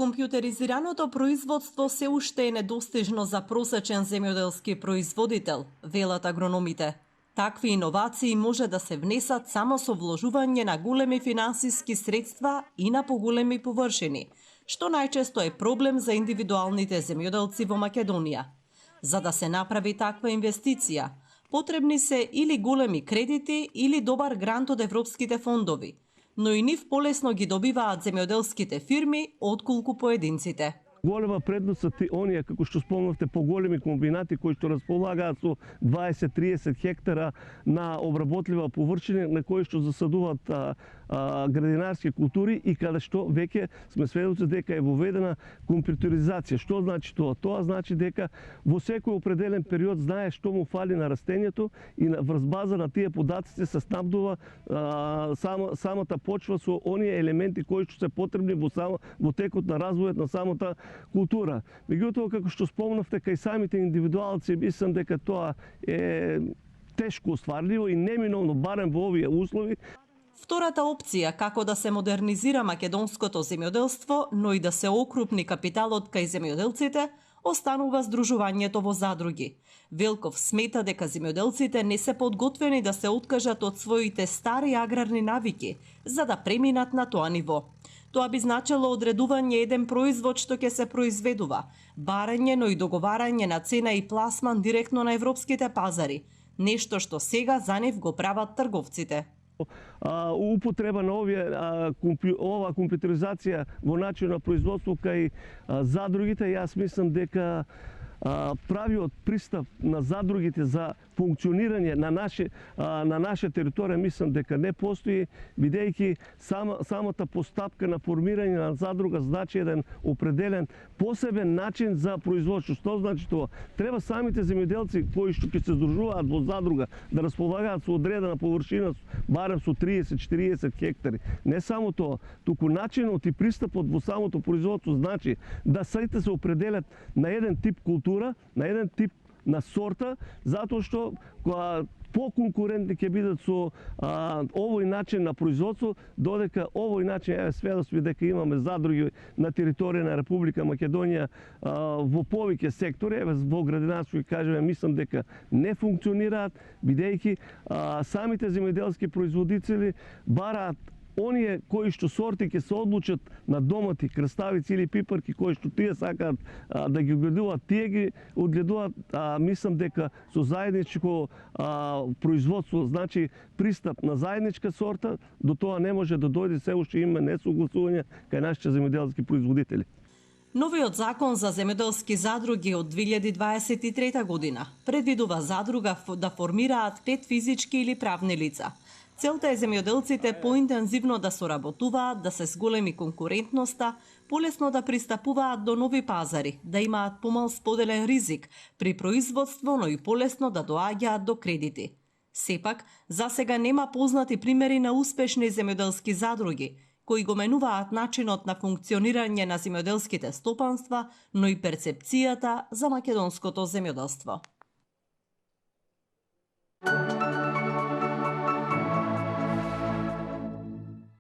Компјутеризираното производство се уште е недостижно за просечен земјоделски производител, велат агрономите. Такви иновации може да се внесат само со вложување на големи финансиски средства и на поголеми површини, што најчесто е проблем за индивидуалните земјоделци во Македонија. За да се направи таква инвестиција, потребни се или големи кредити или добар грант од европските фондови, но и нив полесно ги добиваат земјоделските фирми отколку поединците. Голема предност са оние, како што спомнавте, поголеми комбинати кои што располагаат со 20-30 хектара на обработлива површина, на кои што засадуваат градинарски култури и каде што веќе сме сведоци дека е воведена компјутеризација. Што значи тоа? Тоа значи дека во секој определен период знае што му фали на растението и врз база на тие податци се снабдува самата почва со оние елементи кои што се потребни во текот на развојот на самата култура. Меѓутоа, како што спомнавте, кај самите индивидуалци, мислам дека тоа е тешко остварливо и неминовно, барем во овие услови. Втората опција како да се модернизира македонското земјоделство, но и да се окрупни капиталот кај земјоделците, останува здружувањето во задруги. Велков смета дека земјоделците не се подготвени да се откажат од своите стари аграрни навики, за да преминат на тоа ниво. Тоа би значило одредување еден производ што ќе се произведува, барање, но и договарање на цена и пласман директно на европските пазари, нешто што сега за нив го прават трговците. Употреба на ова компјутеризација во начин на производство кај задругите, јас мислам дека правиот пристап на задругите за функционирање на наша територија, мислам дека не постои, бидејќи самата постапка на формирање на задруга значи еден определен посебен начин за производство. Што значи тоа? Треба самите земјоделци кои што ќе се здружуваат во задруга да располагаат со одредена површина, барем со 30-40 хектари. Не само тоа, туку начинот и пристапот во самото производство значи да сите се определат на еден тип култура, на еден тип на сорта, затоа што поконкурентни ќе бидат со овој начин на производство, додека овој начин, сведоци дека имаме задруги на територија на Република Македонија во повеќе сектори, во градинарство кажеме, мислам дека не функционираат, бидејќи самите земјоделски производители бараат оние кои што сорти ќе се одлучат на домати, краставици или пипарки, кои што тие сакаат да ги одгледуваат, тие ги одгледуваат, мислам дека со заедничко производство, значи пристап на заедничка сорта, до тоа не може да дојде, се уште има несогласување кај нашите земјоделски производители. Новиот закон за земјоделски задруги од 2023 година предвидува задруга да формираат 5 физички или правни лица. Целта е земјоделците поинтензивно да соработуваат, да се зголеми конкурентноста, полесно да пристапуваат до нови пазари, да имаат помал споделен ризик при производство, но и полесно да доаѓаат до кредити. Сепак, засега нема познати примери на успешни земјоделски задруги, кои го менуваат начинот на функционирање на земјоделските стопанства, но и перцепцијата за македонското земјоделство.